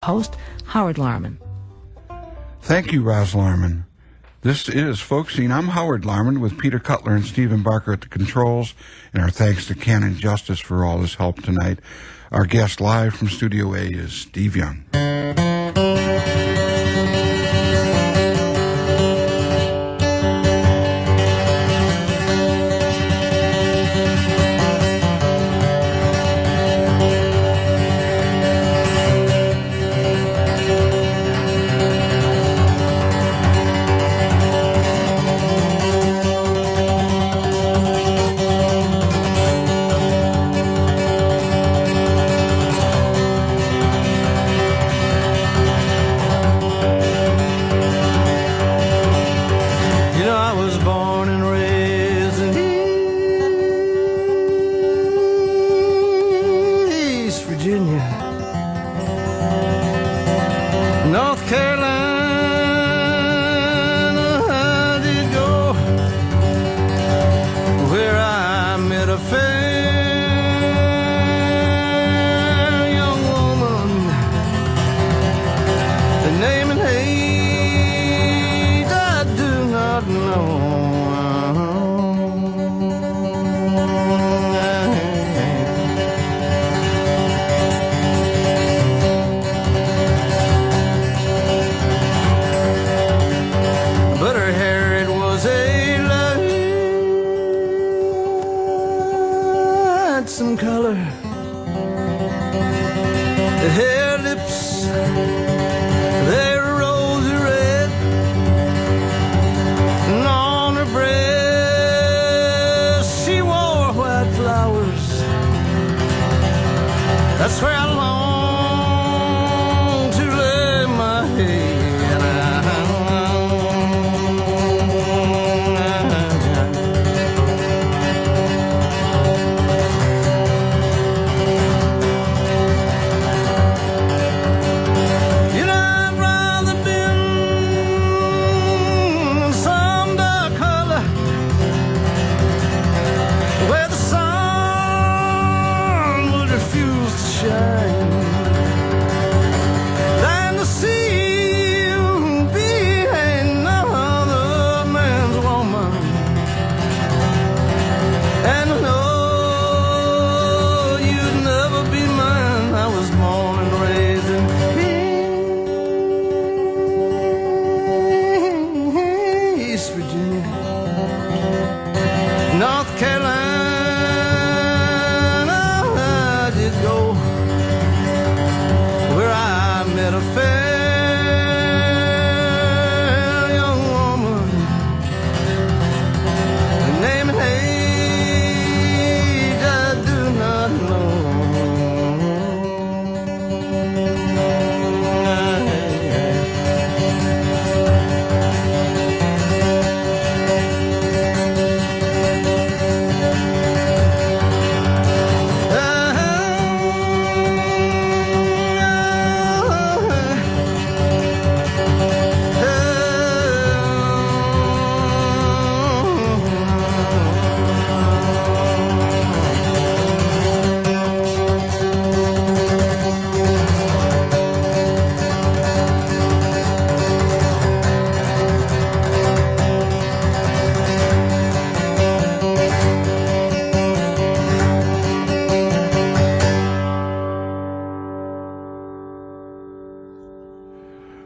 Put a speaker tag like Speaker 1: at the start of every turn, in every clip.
Speaker 1: Host, Howard Larman.
Speaker 2: Thank you, Roz Larman. This is Folkscene. I'm Howard Larman with Peter Cutler and Stephen Barker at the controls, and our thanks to Canon Justice for all his help tonight. Our guest live from Studio A is Steve Young.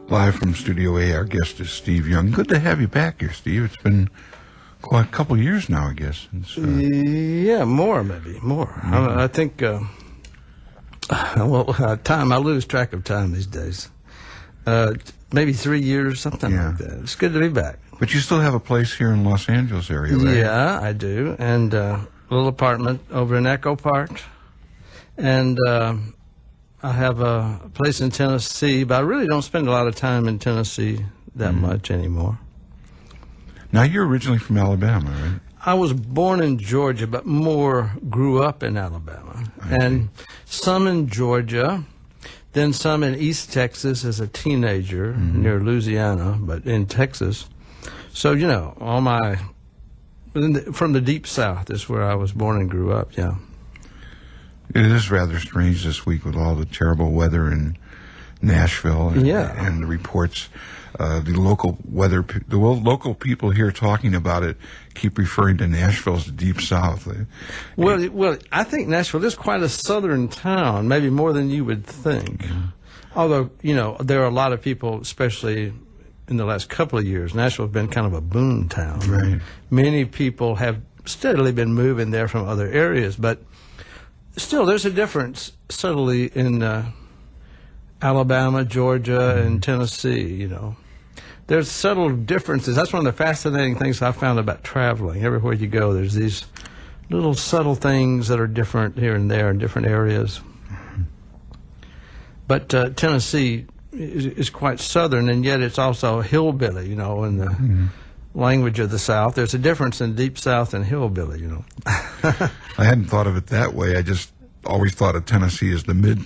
Speaker 2: Live from Studio A, our guest is Steve Young. Good to have you back here, Steve. It's been quite a couple of years now, I guess.
Speaker 3: Yeah, maybe more. Mm-hmm. I think, time, I lose track of time these days. Maybe 3 years, something like that. It's good to be back.
Speaker 2: But you still have a place here in Los Angeles area, right?
Speaker 3: Yeah, I do. And a little apartment over in Echo Park. And I have a place in Tennessee, but I really don't spend a lot of time in Tennessee that much anymore.
Speaker 2: Now, you're originally from Alabama, right?
Speaker 3: I was born in Georgia, but more grew up in Alabama. And some in Georgia, then some in East Texas as a teenager near Louisiana, but in Texas. So, you know, all my, from the deep South is where I was born and grew up, yeah.
Speaker 2: It is rather strange this week with all the terrible weather in Nashville, and,
Speaker 3: Yeah.
Speaker 2: and the reports. The local people here talking about it keep referring to Nashville as the Deep South.
Speaker 3: Well, I think Nashville is quite a southern town, maybe more than you would think. Although, there are a lot of people, especially in the last couple of years, Nashville has been kind of a boom town.
Speaker 2: Right.
Speaker 3: Many people have steadily been moving there from other areas, but still, there's a difference subtly in Alabama, Georgia, and Tennessee, There's subtle differences. That's one of the fascinating things I found about traveling. Everywhere you go, there's these little subtle things that are different here and there in different areas. But Tennessee is quite southern, and yet it's also hillbilly, in the language of the South. There's a difference in Deep South and hillbilly,
Speaker 2: I hadn't thought of it that way. I just always thought of Tennessee as the mid.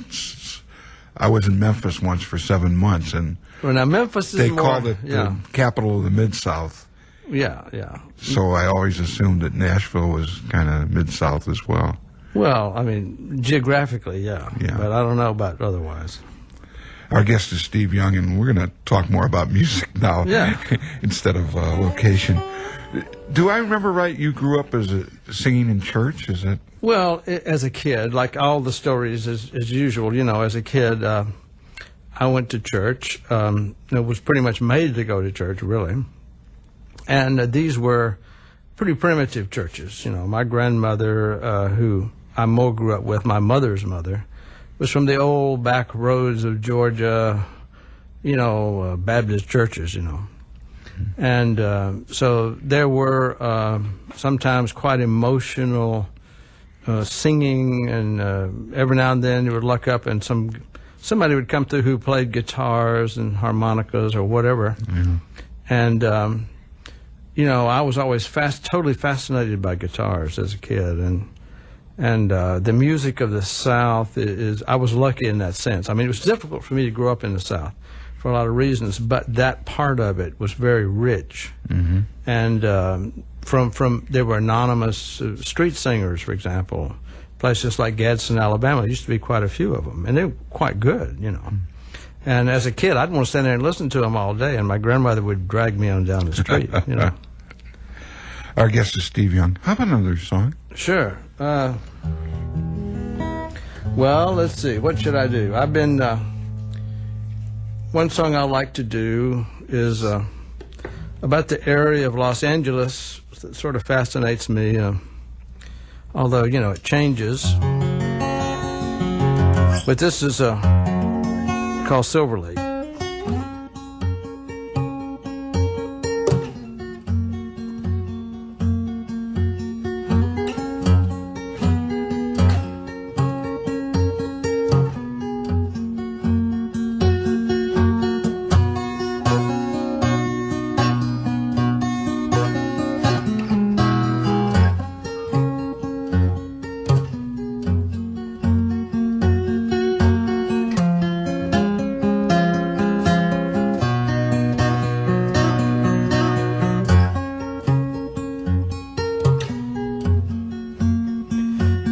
Speaker 2: I was in Memphis once for 7 months, and
Speaker 3: Well, now Memphis is
Speaker 2: they
Speaker 3: more,
Speaker 2: called it
Speaker 3: yeah,
Speaker 2: the capital of the Mid-South.
Speaker 3: yeah.
Speaker 2: So I always assumed that Nashville was kind of Mid-South as well.
Speaker 3: Well, I mean, geographically, yeah, but I don't know about otherwise.
Speaker 2: Our guest is Steve Young, and we're going to talk more about music now instead of location. Do I remember right, you grew up as singing in church? Is that...
Speaker 3: Well, as a kid, like all the stories as usual, as a kid, I went to church. I was pretty much made to go to church, really. And these were pretty primitive churches. My grandmother, who I more grew up with, my mother's mother, was from the old back roads of Georgia, Baptist churches, And so there were sometimes quite emotional singing, and every now and then you would look up and somebody would come through who played guitars and harmonicas or whatever. And I was always totally fascinated by guitars as a kid, and the music of the South I was lucky in that sense. I mean, it was difficult for me to grow up in the South for a lot of reasons, but that part of it was very rich. And from there were anonymous street singers, for example, places like Gadsden, Alabama. There used to be quite a few of them, and they were quite good, And as a kid, I'd want to stand there and listen to them all day, and my grandmother would drag me on down the street,
Speaker 2: Our guest is Steve Young. How about another song?
Speaker 3: Sure. Well, let's see. What should I do? I've been... one song I like to do is about the area of Los Angeles. That sort of fascinates me, although, it changes. But this is called Silver Lake.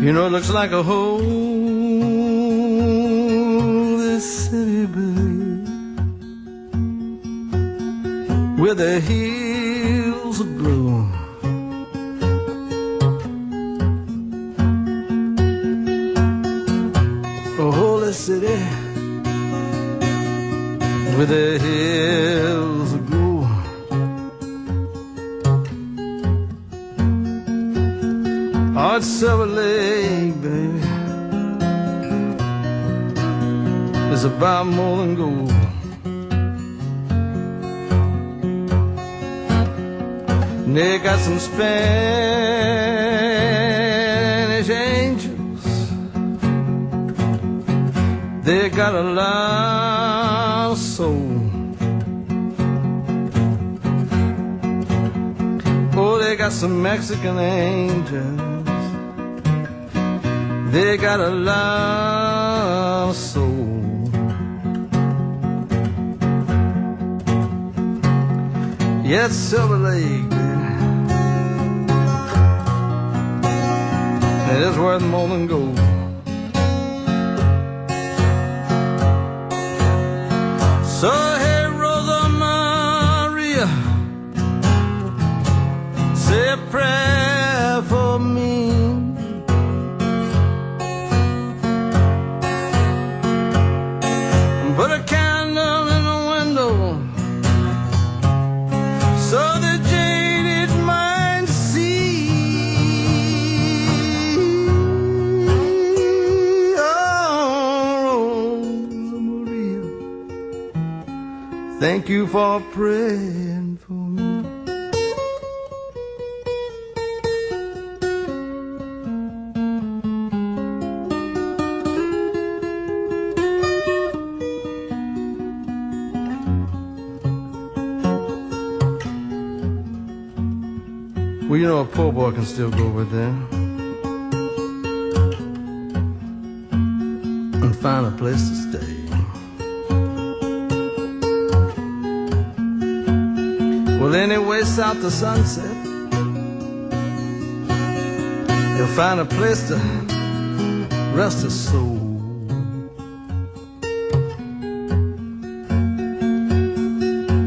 Speaker 3: It looks like a hole, this city, babe, where the hills are blue. A holy city, where the hills are blue. Oh, it's Silver Lake, baby. It's about more than gold. And they got some Spanish angels. They got a lot of soul. Oh, they got some Mexican angels. They got a lot of soul. Yes, Silver Lake, baby. It is worth more than gold. So hey, Rosa Maria, say a prayer for me. Put a candle in the window so the jaded mind see. Oh, Rosa Maria, thank you for praying for me. Well, you know, a poor boy can still go over there and find a place to stay. Well, anyway, south to Sunset, you'll find a place to rest his soul.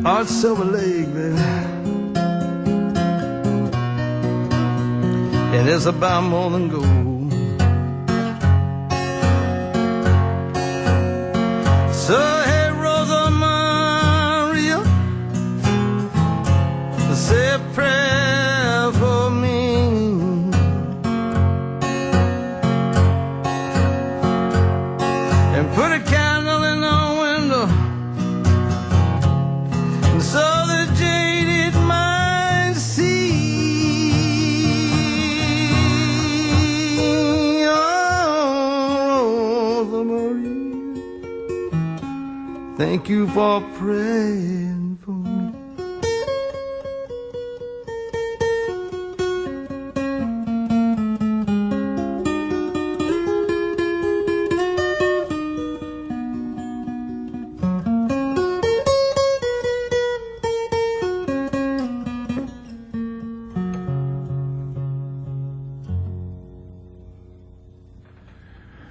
Speaker 3: Art Silver Lake, baby. And it's about more than gold. So hey, Rosa Maria, say a prayer for me. And put a candle in the window so the jaded mind see. Thank you for praying for me.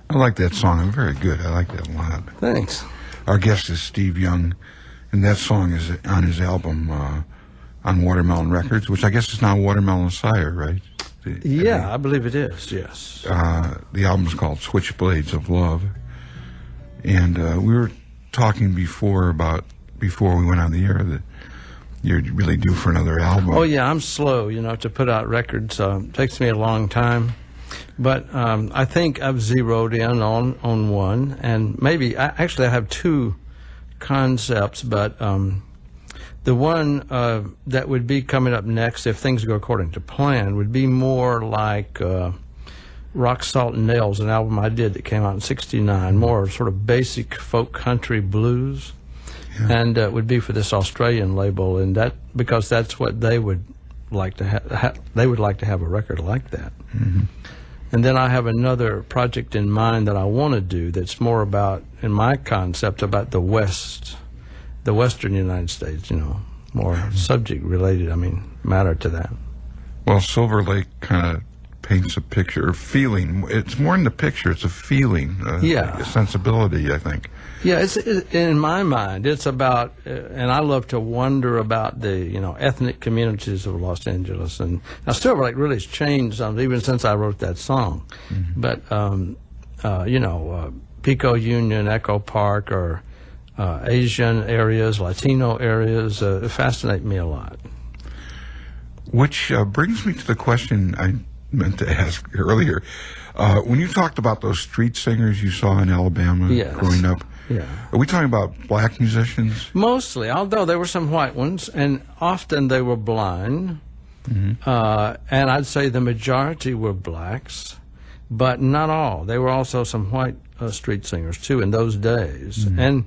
Speaker 2: I like that song. Very good. I like that a lot.
Speaker 3: Thanks.
Speaker 2: Our guest is Steve Young, and that song is on his album on Watermelon Records, which I guess is now Watermelon Sire, right?
Speaker 3: Yeah, I believe it is, yes.
Speaker 2: The album is called Switchblades of Love. And we were talking before we went on the air that you're really due for another album.
Speaker 3: Oh, yeah, I'm slow, you know, to put out records. Takes me a long time. But I think I've zeroed in on one, and maybe I have two concepts, but the one that would be coming up next, if things go according to plan, would be more like Rock, Salt, and Nails, an album I did that came out in '69, more sort of basic folk country blues, and it would be for this Australian label, and that because that's what they would like to have. They would like to have a record like that.
Speaker 2: Mm-hmm.
Speaker 3: And then I have another project in mind that I want to do that's more about, in my concept, about the West, the Western United States, you know, more subject related, matter to that.
Speaker 2: Well, Silver Lake kind of paints a picture, a feeling. It's more than the picture, it's a feeling, a sensibility, I think.
Speaker 3: Yeah, it's in my mind, it's about, and I love to wonder about the, you know, ethnic communities of Los Angeles. And now Silver Lake really has changed even since I wrote that song. Mm-hmm. But, you know, Pico Union, Echo Park, or Asian areas, Latino areas, fascinate me a lot.
Speaker 2: Which brings me to the question I meant to ask earlier. When you talked about those street singers you saw in Alabama growing up, are we talking about black musicians?
Speaker 3: Mostly, although there were some white ones, and often they were blind. Mm-hmm. And I'd say the majority were blacks, but not all. There were also some white street singers, too, in those days. Mm-hmm. And,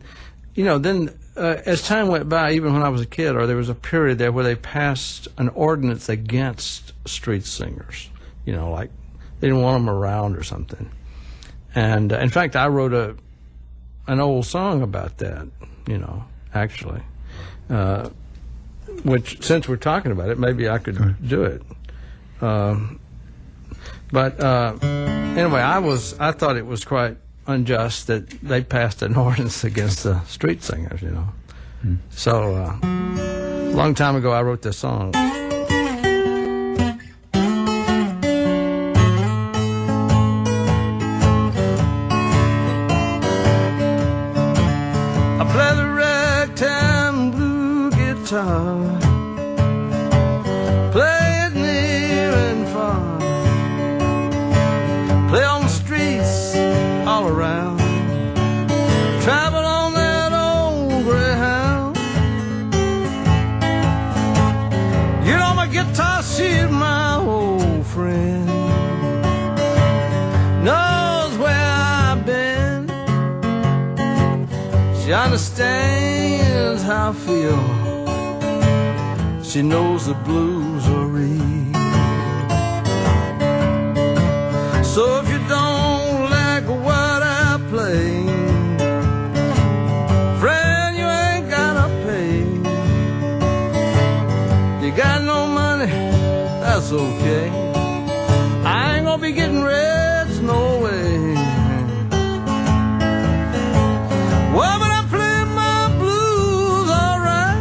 Speaker 3: you know, then as time went by, even when I was a kid, there was a period there where they passed an ordinance against street singers. You know, like they didn't want them around or something. And in fact, I wrote an old song about that, you know, actually, which, since we're talking about it, maybe I could do it. But anyway, I thought it was quite unjust that they passed an ordinance against the street singers, you know. So, a long time ago, I wrote this song. I play the ragtime blue guitar, play it near and far, play on the streets all around, travel on that old Greyhound. You know my guitar, she's my old friend, knows where I've been. She understands how I feel. She knows the blues are real. So if you don't like what I play, friend, you ain't gotta pay. You got no money, that's okay. I ain't gonna be getting reds, no way. Well, but I play my blues alright,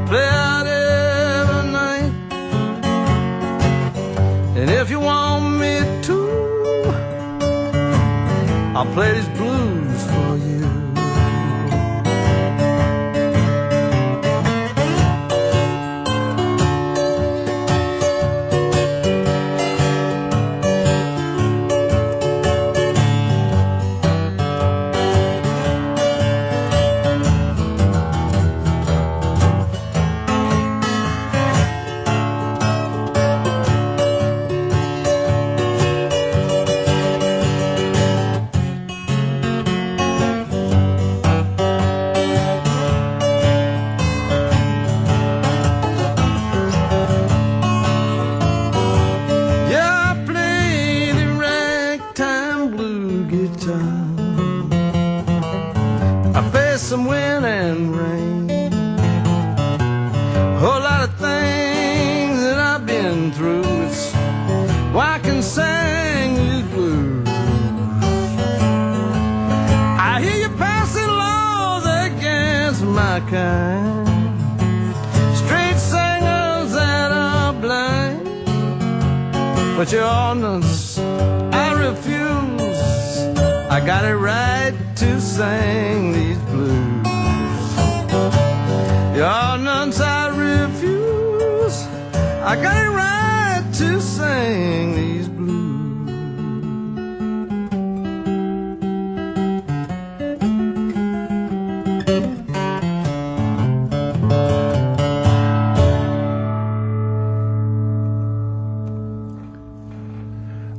Speaker 3: play out every night. And if you want me to, I'll play these blues for you. Some wind and rain, a whole lot of things that I've been through. It's why I can sing these blues. I hear you passing laws against my kind, street singers that are blind, but your ordinance I refuse. I got it right to sing these blues. Your ordinance I refuse. I got it right to sing these blues.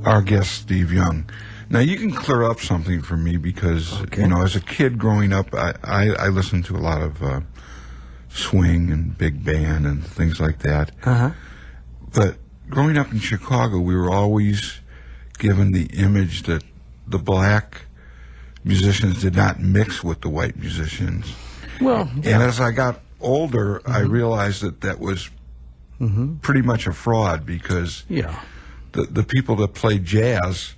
Speaker 2: Our guest, Steve Young. Now, you can clear up something for me because, you know, as a kid growing up, I listened to a lot of swing and big band and things like that. But growing up in Chicago, we were always given the image that the black musicians did not mix with the white musicians.
Speaker 3: Well,
Speaker 2: And as I got older, I realized that that was pretty much a fraud because the people that played jazz,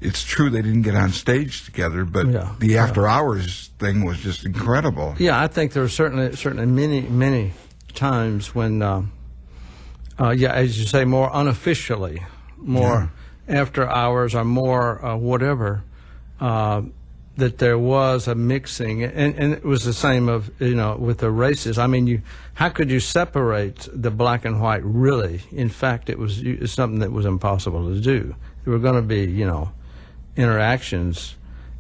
Speaker 2: it's true they didn't get on stage together, but the after hours thing was just incredible.
Speaker 3: Yeah, I think there were certainly many times when, as you say, more unofficially, more after hours or more whatever, that there was a mixing, and it was the same of, you know, with the races. I mean, how could you separate the black and white really? In fact, it's something that was impossible to do. There were going to be, you know, interactions,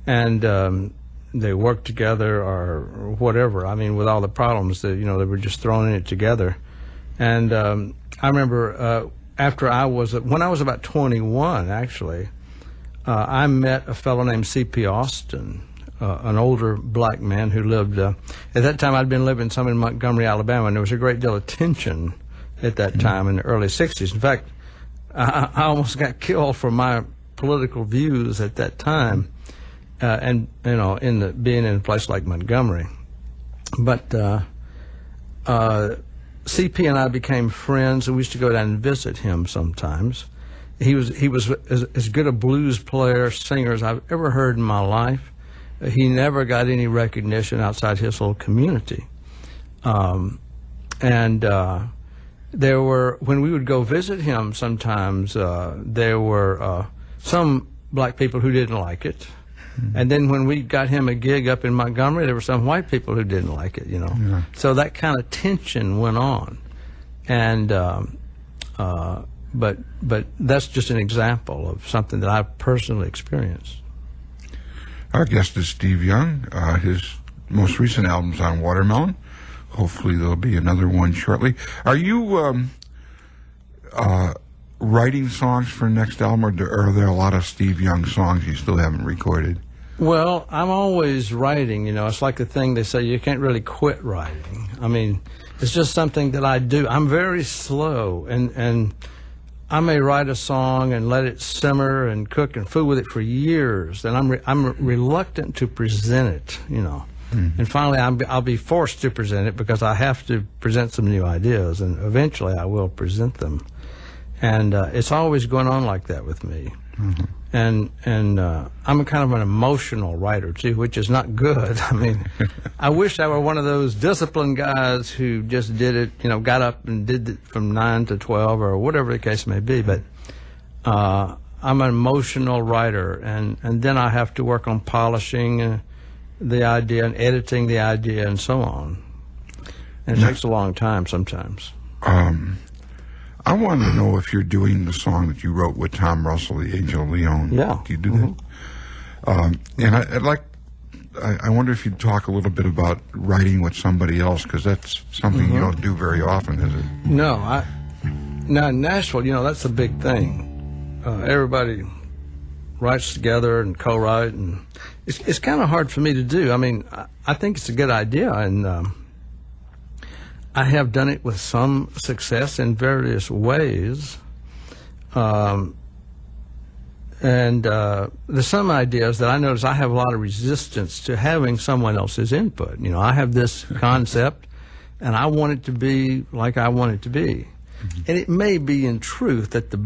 Speaker 3: and they worked together or whatever. I mean, with all the problems that, you know, they were just throwing it together. And I remember when I was about 21, actually, I met a fellow named C.P. Austin, an older black man who lived, at that time I'd been living some in Montgomery, Alabama, and there was a great deal of tension at that time in the early 60s. In fact, I almost got killed for my political views at that time, and, you know, being in a place like Montgomery. But C.P. and I became friends, and we used to go down and visit him sometimes. He was as good a blues player, singer as I've ever heard in my life, he never got any recognition outside his little community. There were, when we would go visit him sometimes, there were some black people who didn't like it. And then when we got him a gig up in Montgomery, there were some white people who didn't like it, you know.
Speaker 2: Yeah.
Speaker 3: So that kind of tension went on. And, but that's just an example of something that I've personally experienced.
Speaker 2: Our guest is Steve Young. His most recent album's on Watermelon. Hopefully there'll be another one shortly. Are you writing songs for next album, or are there a lot of Steve Young songs you still haven't recorded?
Speaker 3: Well, I'm always writing, you know. It's like the thing they say, you can't really quit writing. I mean, it's just something that I do. I'm very slow, and I may write a song and let it simmer and cook and fool with it for years, and I'm reluctant to present it, you know. And finally, I'll be forced to present it because I have to present some new ideas, and eventually I will present them. And it's always going on like that with me. And I'm kind of an emotional writer too, which is not good. I mean, I wish I were one of those disciplined guys who just did it, you know, got up and did it from 9 to 12 or whatever the case may be. But I'm an emotional writer, and then I have to work on polishing the idea and editing the idea and so on. And it takes a long time sometimes.
Speaker 2: I wanted to know if you're doing the song that you wrote with Tom Russell, The Angel of Leon.
Speaker 3: Yeah.
Speaker 2: Do you do that? And I wonder if you'd talk a little bit about writing with somebody else, because that's something you don't do very often, is it?
Speaker 3: No, now in Nashville, you know, that's a big thing. Everybody writes together and co-write, and it's kind of hard for me to do. I mean, I think it's a good idea, and I have done it with some success in various ways. And there's some ideas that I notice I have a lot of resistance to having someone else's input. You know, I have this concept, and I want it to be like I want it to be. And it may be in truth that the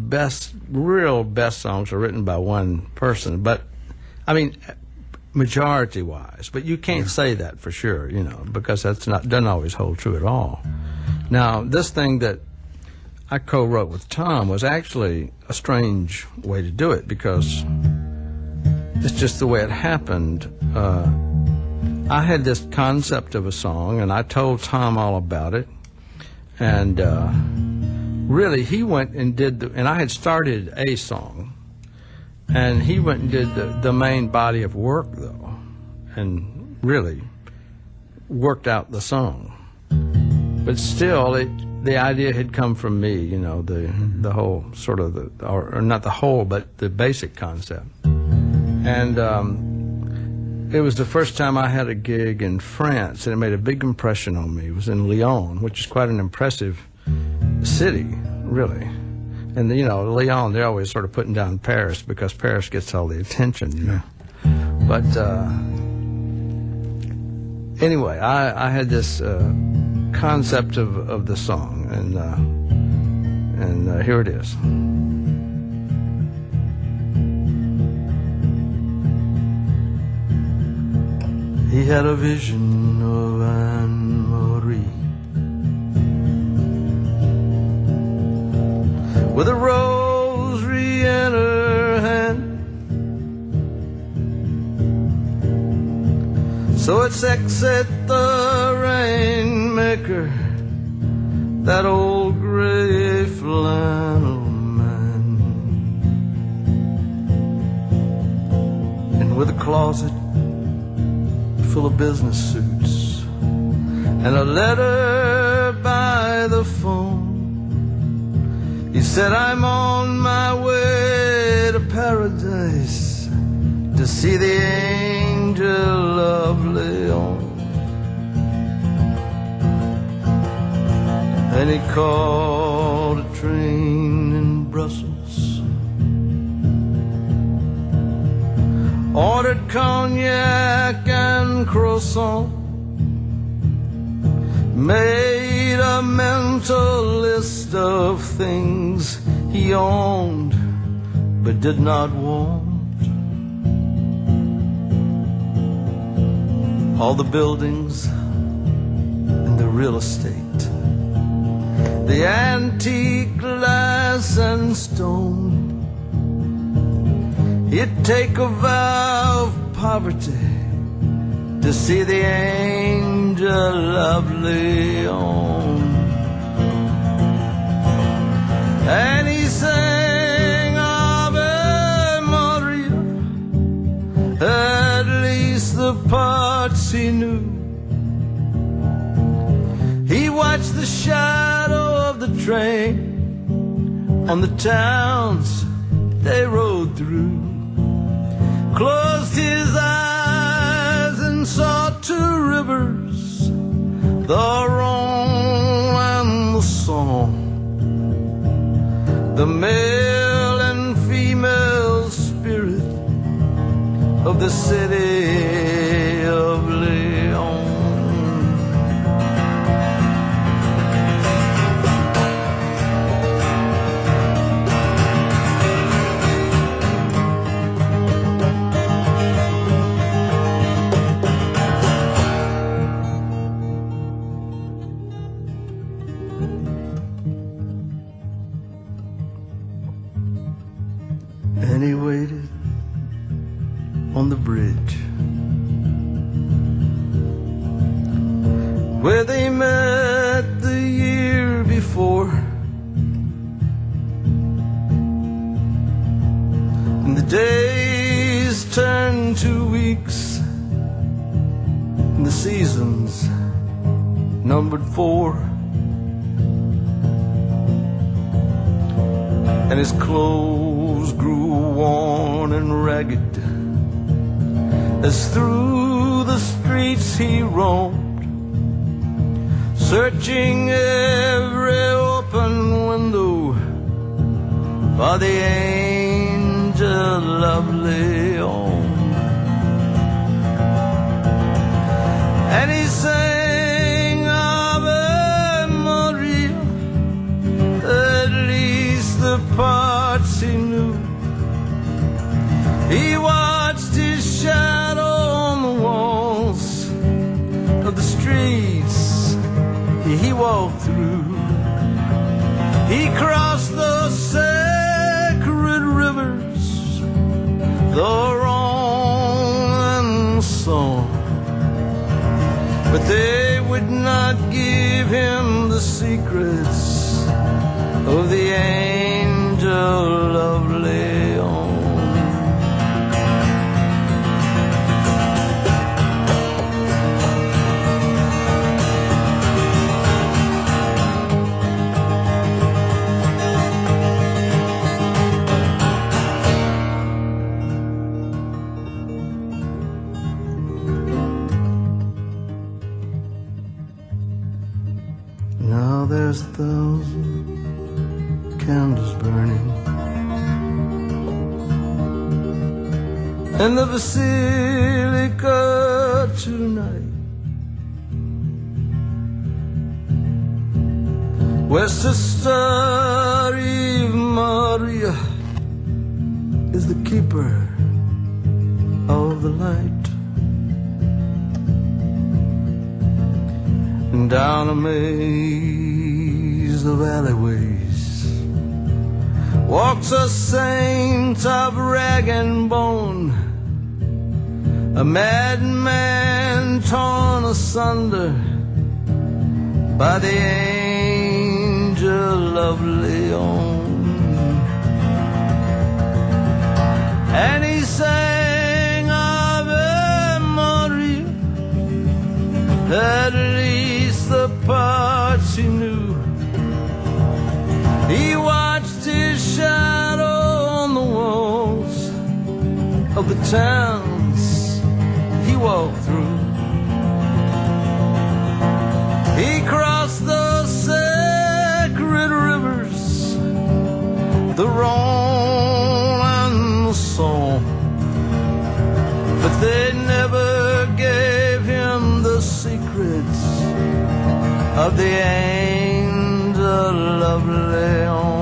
Speaker 3: real best songs are written by one person, but, I mean, majority-wise. But you can't say that for sure, you know, because doesn't always hold true at all. Now, this thing that I co-wrote with Tom was actually a strange way to do it, because it's just the way it happened. I had this concept of a song, and I told Tom all about it, and really he went and did and I had started a song, and he went and did the main body of work, though, and really worked out the song. But still, the idea had come from me, you know, the whole sort of, or not the whole, but the basic concept. And it was the first time I had a gig in France, and it made a big impression on me. It was in Lyon, which is quite an impressive city, really. And, you know, Lyon, they're always sort of putting down Paris because Paris gets all the attention, you know. But anyway, I had this concept of the song, and here it is. He had a vision of Anne-Marie with a rosary in her hand. So it's exit the rainmaker, that old gray flannel man, and with a closet full of business suits and a letter by the phone, he said, I'm on my way to paradise to see the angel of Leon. And he called a train in Brussels, ordered cognac and croissant, made a mental list of things he owned but did not want. all the buildings and the real estate, the antique glass and stone. He'd take a vow of poverty to see the angel of Leon. And he sang Ave Maria, at least the parts he knew. He watched the shadow of the train on the towns they rode through, closed his eyes and saw two rivers, the Rhone and the Somme, the male and female spirit of the city of Leon. And he waited on the bridge where they met the year before, and the days turned to weeks and the seasons numbered 4, and his clothes grew worn and ragged as through the streets he roamed, searching every open window for the angel of Leon. And he sang Ave Maria, at least the parts he knew. He watched his shadow on the walls of the streets he walked through. He crossed those sacred rivers, the Rhone and the Somme, but they would not give him the secrets of the angel of Leon. Now there's 1,000 candles burning in the Basilica tonight, where Sister Eve Maria is the keeper of the light. And down a maze of alleyways walks a saint of rag and bone, a madman torn asunder by the angel of Leon. And he sang Ave Maria, at least the parts he knew. He watched his shadow on the walls of the towns he walked through. He crossed those sacred rivers, the Rhone and the Somme, but they never gave him the secrets of the angel of Leon.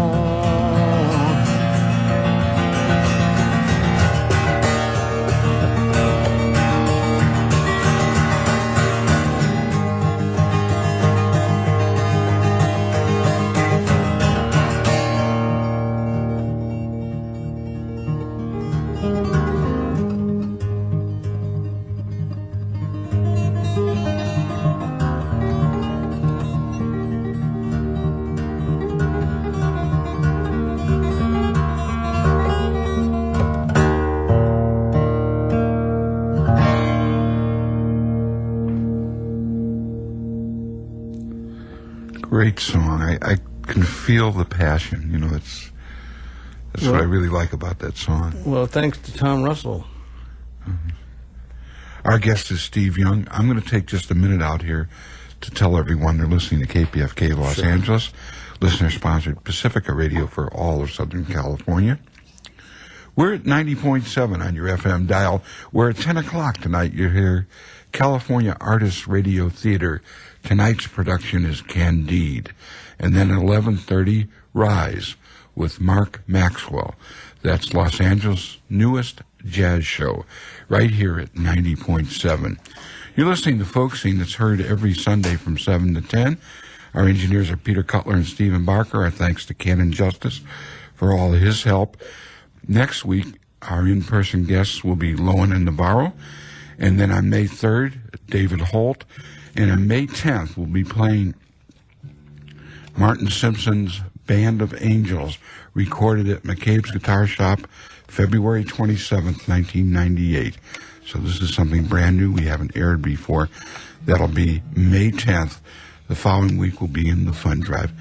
Speaker 2: Great song. I can feel the passion. You know, that's what I really like about that song.
Speaker 3: Well, thanks to Tom Russell.
Speaker 2: Our guest is Steve Young. I'm going to take just a minute out here to tell everyone they're listening to KPFK Los Angeles, listener-sponsored Pacifica Radio for all of Southern California. We're at 90.7 on your FM dial. We're at 10 o'clock tonight. You hear California Artists Radio Theater. Tonight's production is Candide. And then at 11:30, Rise with Mark Maxwell. That's Los Angeles' newest jazz show, right here at 90.7. You're listening to Folk Scene that's heard every Sunday from 7 to 10. Our engineers are Peter Cutler and Stephen Barker. Our thanks to Canon Justice for all of his help. Next week, our in-person guests will be Lowen and Navarro. And then on May 3rd, David Holt. And on May 10th, we'll be playing Martin Simpson's Band of Angels, recorded at McCabe's Guitar Shop, February 27th, 1998. So this is something brand new we haven't aired before. That'll be May 10th. The following week will be in the Fund Drive.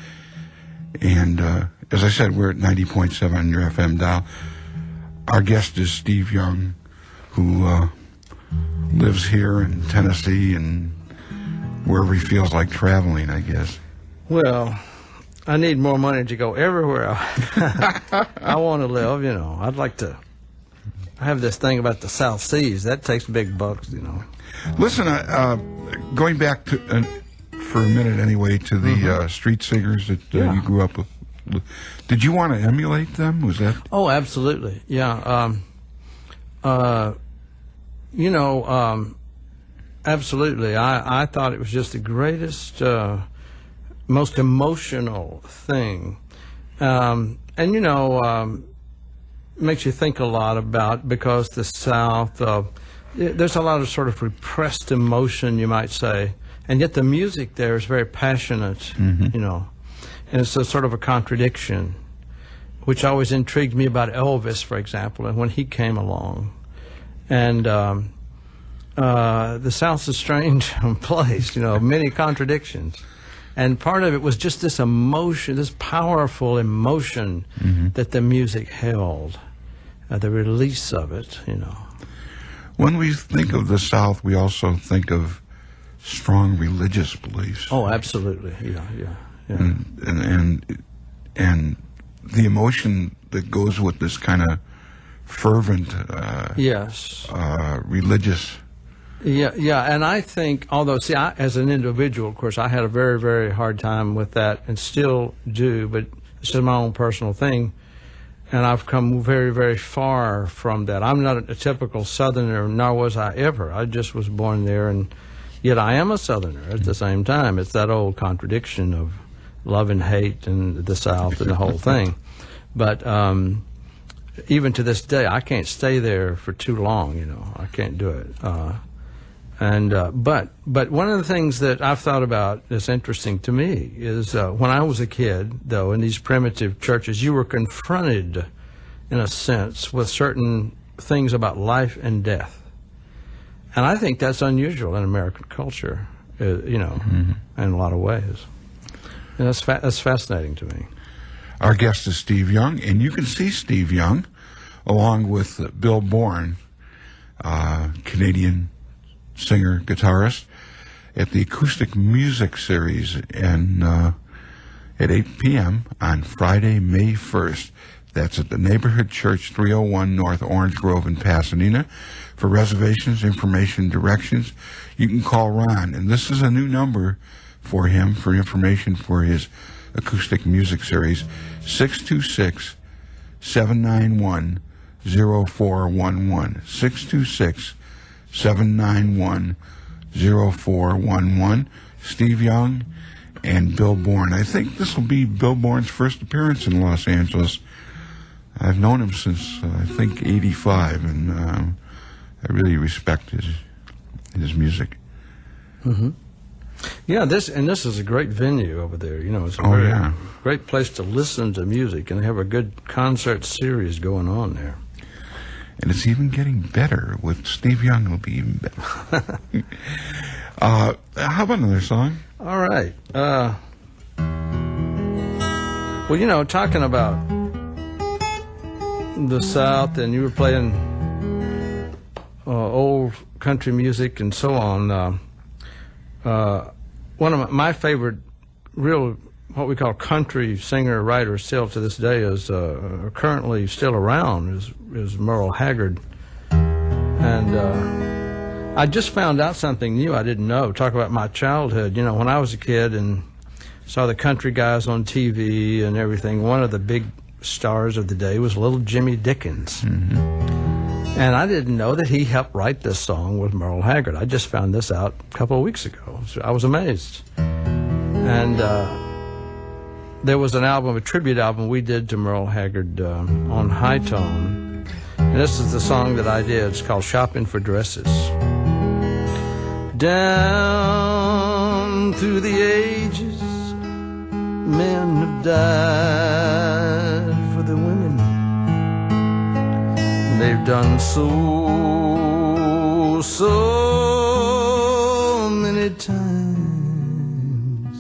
Speaker 2: And as I said, we're at 90.7 on your FM dial. Our guest is Steve Young, who lives here in Tennessee and wherever he feels like traveling, I guess.
Speaker 3: Well, I need more money to go everywhere I want to live, you know. I'd like to have this thing about the South Seas. That takes big bucks, you know.
Speaker 2: Listen, going back to, for a minute anyway, to the street singers that you grew up with. Did you want to emulate them? Was that?
Speaker 3: Oh, absolutely. Yeah. Absolutely. I thought it was just the greatest, most emotional thing. Makes you think a lot about, because the South, there's a lot of sort of repressed emotion, you might say. And yet the music there is very passionate, you know. And it's a sort of a contradiction, which always intrigued me about Elvis, for example, and when he came along. And the South's a strange place, you know, many contradictions. And part of it was just this emotion, this powerful emotion that the music held, the release of it, you know.
Speaker 2: When we think of the South, we also think of strong religious beliefs.
Speaker 3: Oh, absolutely, yeah.
Speaker 2: And the emotion that goes with this kind of fervent, religious.
Speaker 3: Yeah, and I think, although, see, as an individual, of course, I had a very, very hard time with that, and still do, but it's just my own personal thing, and I've come very, very far from that. I'm not a typical Southerner, nor was I ever. I just was born there, and yet I am a Southerner at the same time. It's that old contradiction of love and hate and the South and the whole thing. But even to this day, I can't stay there for too long, you know. I can't do it. But one of the things that I've thought about that's interesting to me is when I was a kid, though, in these primitive churches, you were confronted, in a sense, with certain things about life and death. And I think that's unusual in American culture, you know, in a lot of ways. And that's fascinating to me.
Speaker 2: Our guest is Steve Young, and you can see Steve Young along with Bill Bourne, Canadian singer, guitarist, at the Acoustic Music Series at 8 p.m. on Friday, May 1st. That's at the Neighborhood Church, 301 North Orange Grove in Pasadena. For reservations, information, directions, you can call Ron. And this is a new number for him for information for his Acoustic Music Series, 626-791-0411. 626-791-0411. Steve Young and Bill Bourne. I think this will be Bill Bourne's first appearance in Los Angeles. I've known him since, I think, 85, and I really respect his music.
Speaker 3: Yeah, this is a great venue over there. You know, it's a great place to listen to music, and they have a good concert series going on there.
Speaker 2: And it's even getting better. With Steve Young, it'll be even better. How about another song?
Speaker 3: All right. Well, you know, talking about the South, and you were playing old country music and so on. One of my favorite real, what we call country singer, writer still to this day is currently still around is Merle Haggard. And I just found out something new I didn't know. Talk about my childhood. You know, when I was a kid and saw the country guys on TV and everything, one of the big stars of the day was little Jimmy Dickens. Mm-hmm. And I didn't know that he helped write this song with Merle Haggard. I just found this out a couple of weeks ago. So I was amazed. And there was an album, a tribute album we did to Merle Haggard on High Tone. And this is the song that I did. It's called Shopping for Dresses. Down through the ages, men have died for the women they've done so many times.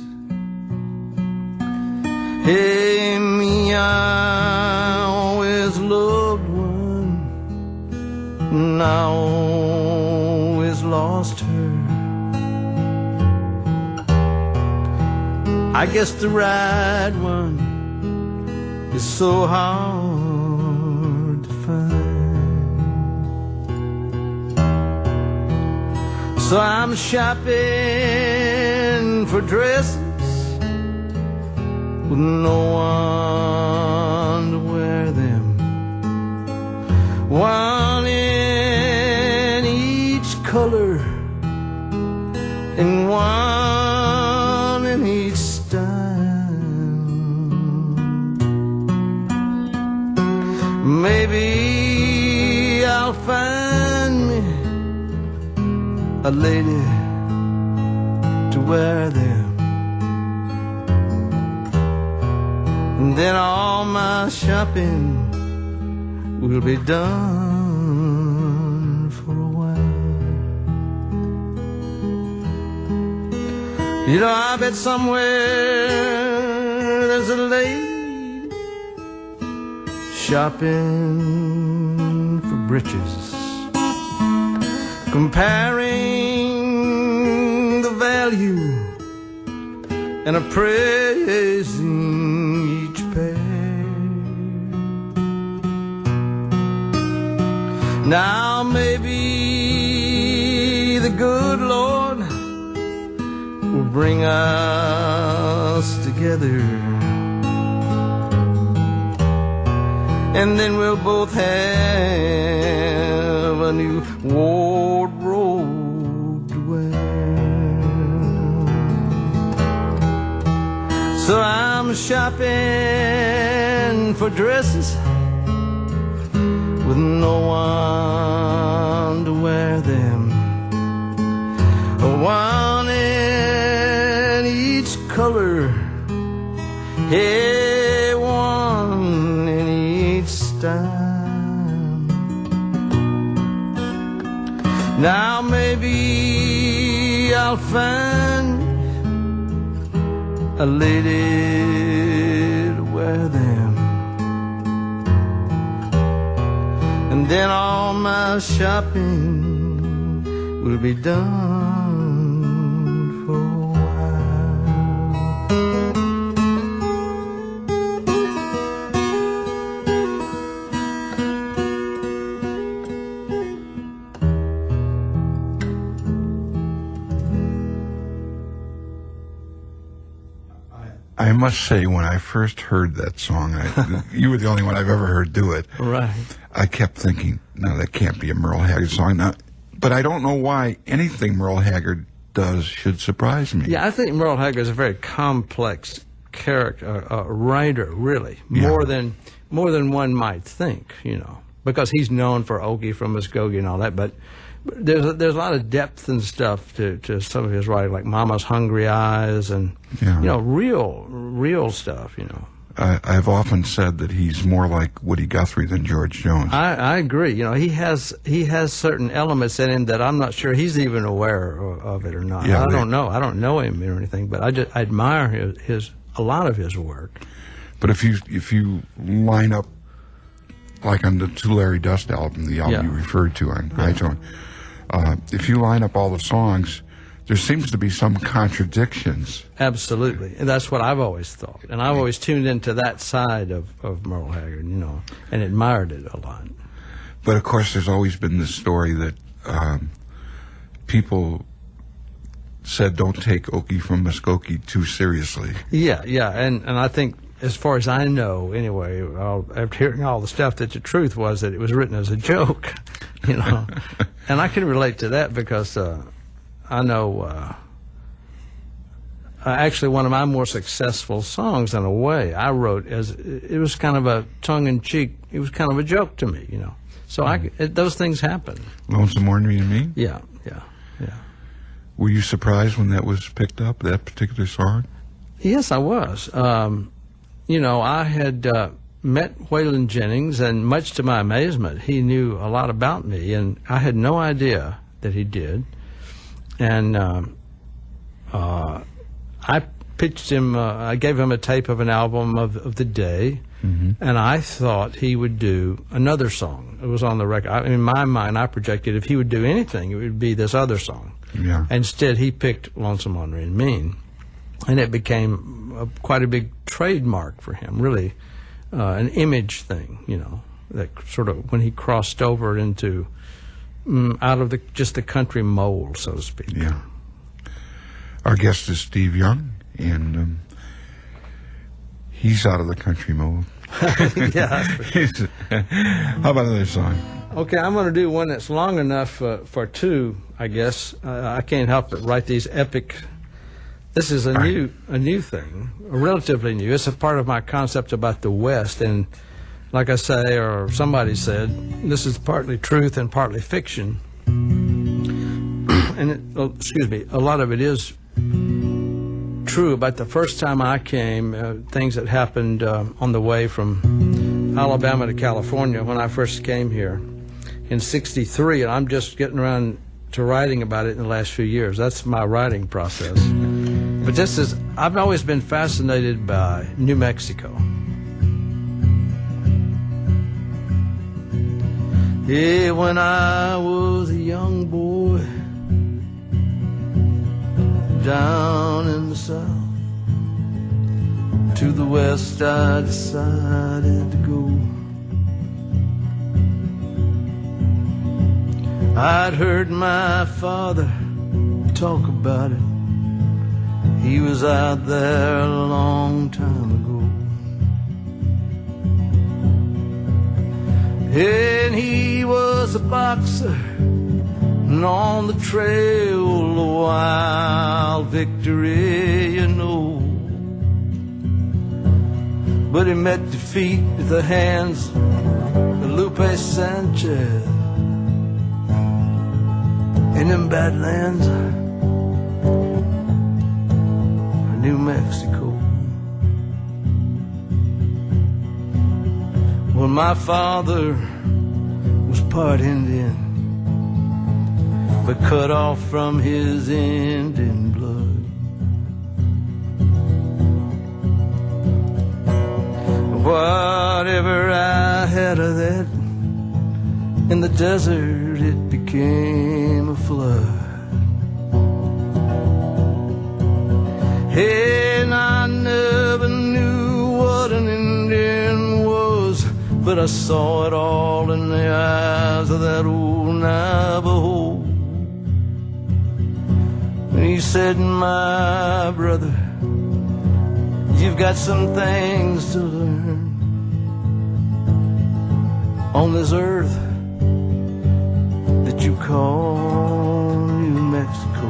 Speaker 3: Hey, me, I always loved one, and I always lost her. I guess the right one is so hard to find. So I'm shopping for dresses with no one to wear them, one in each color and one in each maybe I'll find me a lady to wear them, and then all my shopping will be done for a while. You know, I bet somewhere there's a lady shopping for breeches, comparing the value and appraising each pair. Now maybe the good Lord will bring us together, and then we'll both have a new wardrobe to wear. So I'm shopping for dresses with no one to wear them, one in each color, hey, one in each time. Now maybe I'll find a lady to wear them, and then all my shopping will be done for a
Speaker 2: I must say, when I first heard that song, you were the only one I've ever heard do it.
Speaker 3: Right.
Speaker 2: I kept thinking, no, that can't be a Merle Haggard song. Now, but I don't know why anything Merle Haggard does should surprise me.
Speaker 3: Yeah, I think Merle Haggard is a very complex character, writer, really,
Speaker 2: Yeah.
Speaker 3: more than one might think, you know, because he's known for Okie from Muskogee and all that, but there's a lot of depth and stuff to some of his writing, like Mama's Hungry Eyes and,
Speaker 2: Yeah.
Speaker 3: you know, real stuff, you know.
Speaker 2: I've often said that he's more like Woody Guthrie than George Jones.
Speaker 3: I agree. You know, he has certain elements in him that I'm not sure he's even aware of it or not.
Speaker 2: Yeah,
Speaker 3: I don't know. I don't know him or anything, but I admire a lot of his work.
Speaker 2: But if you line up, like on the Tulare Dust album, the album
Speaker 3: Yeah.
Speaker 2: you referred to on iTunes, if you line up all the songs, there seems to be some contradictions.
Speaker 3: Absolutely. And that's what I've always thought. And I've always tuned into that side of Merle Haggard, and admired it a lot.
Speaker 2: But of course, there's always been this story that people said don't take Okie from Muskogee too seriously.
Speaker 3: Yeah. And I think, as far as I know, anyway, after hearing all the stuff, that the truth was that it was written as a joke, And I can relate to that because I know actually one of my more successful songs, in a way, I wrote it was kind of a tongue-in-cheek, it was kind of a joke to me, So those things happen.
Speaker 2: Lonesome Ornery and Me?
Speaker 3: Yeah.
Speaker 2: Were you surprised when that was picked up, that particular song?
Speaker 3: Yes, I was. I had met Waylon Jennings, and much to my amazement, he knew a lot about me, and I had no idea that he did. And I pitched him, I gave him a tape of an album of the day, and I thought he would do another song. It was on the record. In my mind, I projected if he would do anything, it would be this other song.
Speaker 2: Yeah.
Speaker 3: Instead, he picked Lonesome, Ornery and Mean, and it became quite a big trademark for him, really an image thing, that sort of, when he crossed over into out of just the country mold, so to speak.
Speaker 2: Yeah. Our guest is Steve Young, and he's out of the country mold.
Speaker 3: Yeah.
Speaker 2: How about another song?
Speaker 3: Okay, I'm going to do one that's long enough for two, I guess. I can't help but write these epic. This is a new thing, relatively new. It's a part of my concept about the West, and like I say, or somebody said, this is partly truth and partly fiction. And a lot of it is true. About the first time I came, things that happened on the way from Alabama to California when I first came here in '63, and I'm just getting around to writing about it in the last few years. That's my writing process. But I've always been fascinated by New Mexico. Yeah, when I was a young boy down in the South, to the West I decided to go. I'd heard my father talk about it. He was out there a long time ago. And he was a boxer, and on the trail a wild victory, But he met defeat at the hands of Lupe Sanchez in them Badlands of New Mexico. Well, my father was part Indian, but cut off from his Indian blood. Whatever I had of that, in the desert it became a flood. And I never knew what an Indian was, but I saw it all in the eyes of that old Navajo. And he said, my brother, you've got some things to learn on this earth that you call New Mexico.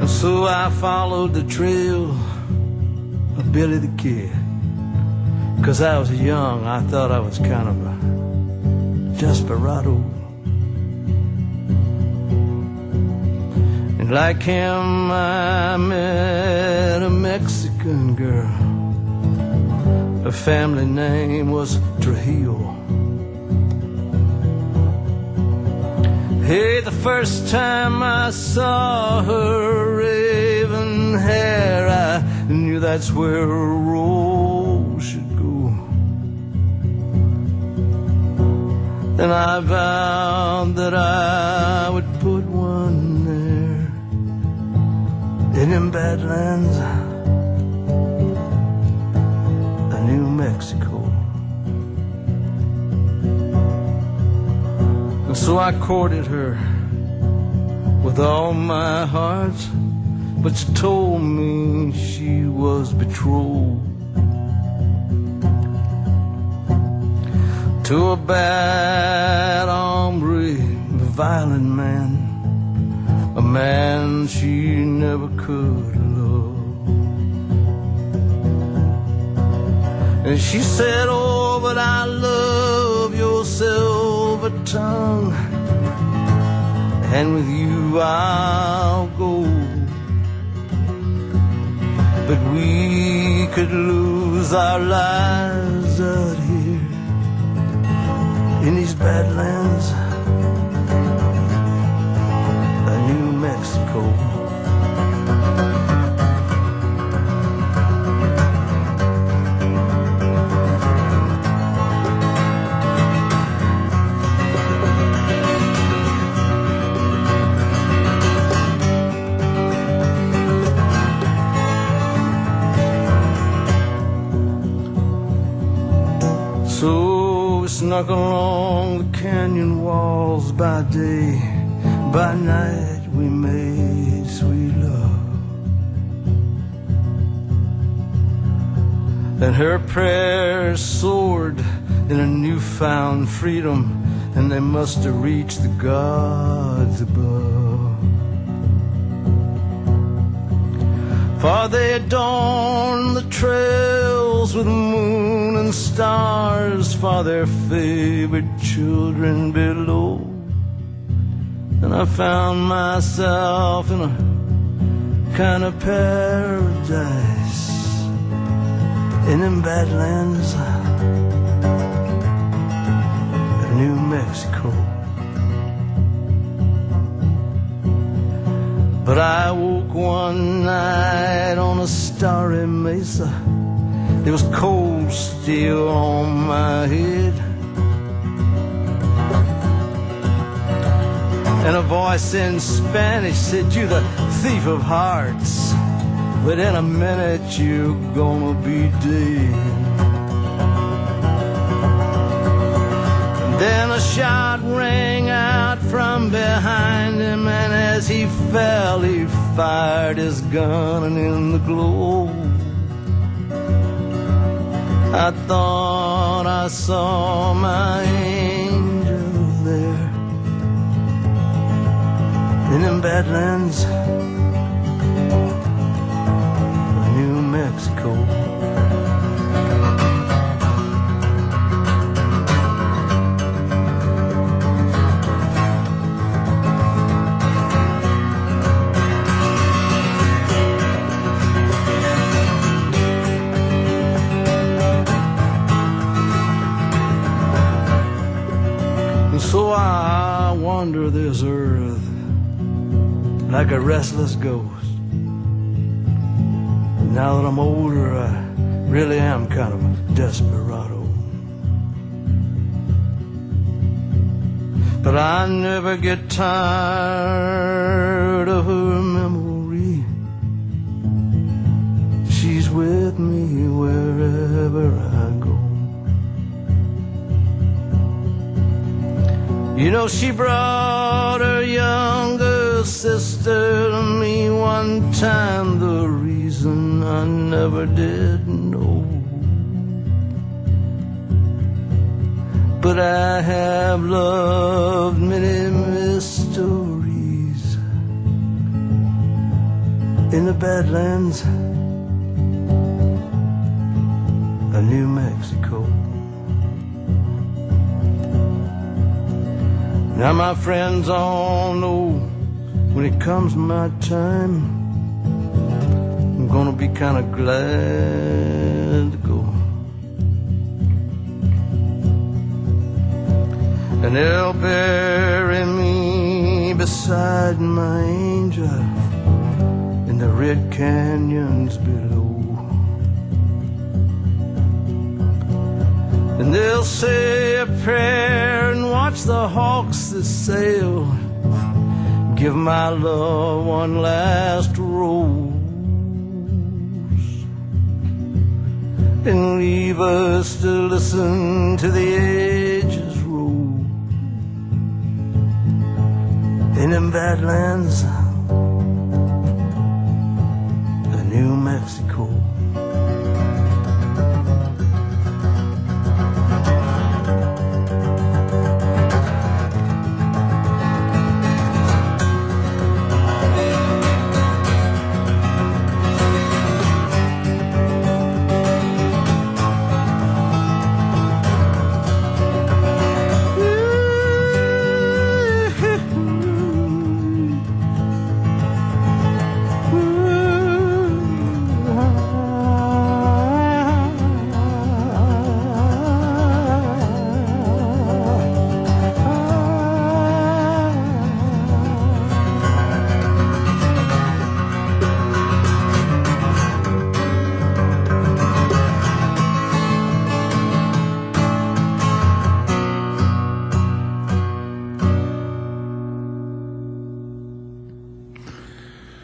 Speaker 3: So I followed the trail of Billy the Kid. 'Cause I was young, I thought I was kind of a desperado. And like him, I met a Mexican girl. Her family name was Trujillo. Hey, the first time I saw her raven hair, I knew that's where a rose should go. Then I vowed that I would put one there in them Badlands of New Mexico. And so I courted her with all my heart, but she told me she was betrothed to a bad hombre, a violent man, a man she never could love. And she said, oh, but I love your silver tongue, and with you I'll go. But we could lose our lives out here in these Badlands of New Mexico. So we snuck along the canyon walls by day, by night we made sweet love. And her prayers soared in a newfound freedom, and they must have reached the gods above. For they adorned the trails with moon and stars for their favorite children below. And I found myself in a kind of paradise in them Badlands of New Mexico. But I woke one night on a starry mesa. There was cold steel on my head, and a voice in Spanish said, "You're the thief of hearts, but in a minute you're gonna be dead." Then a shot rang out from behind him, and as he fell, he fired his gun, and in the glow, I thought I saw my angel there in them Badlands of New Mexico. So I wander this earth like a restless ghost. Now that I'm older, I really am kind of a desperado. But I never get tired of her memory. She's with me wherever I go. You know, she brought her younger sister to me one time, the reason I never did know. But I have loved many mysteries in the Badlands of New Mexico. Now my friends all know when it comes my time, I'm gonna be kind of glad to go. And they'll bury me beside my angel in the red canyons below. And they'll say a prayer and watch the hawks that sail, give my love one last rose, and leave us to listen to the ages roll in them badlands of New Mexico.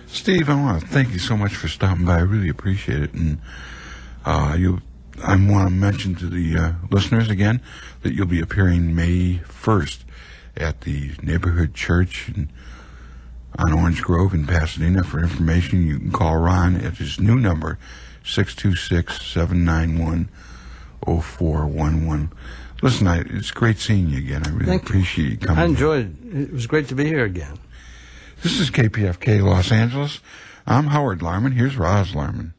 Speaker 2: Steve, I want to thank you so much for stopping by. I really appreciate it. And I want to mention to the listeners again that you'll be appearing May 1st at the neighborhood church on Orange Grove in Pasadena. For information, you can call Ron at his new number, 626-791-0411. Listen, it's great seeing you again. I really appreciate you coming.
Speaker 3: I enjoyed it. It was great to be here again.
Speaker 2: This is KPFK Los Angeles. I'm Howard Larman. Here's Roz Larman.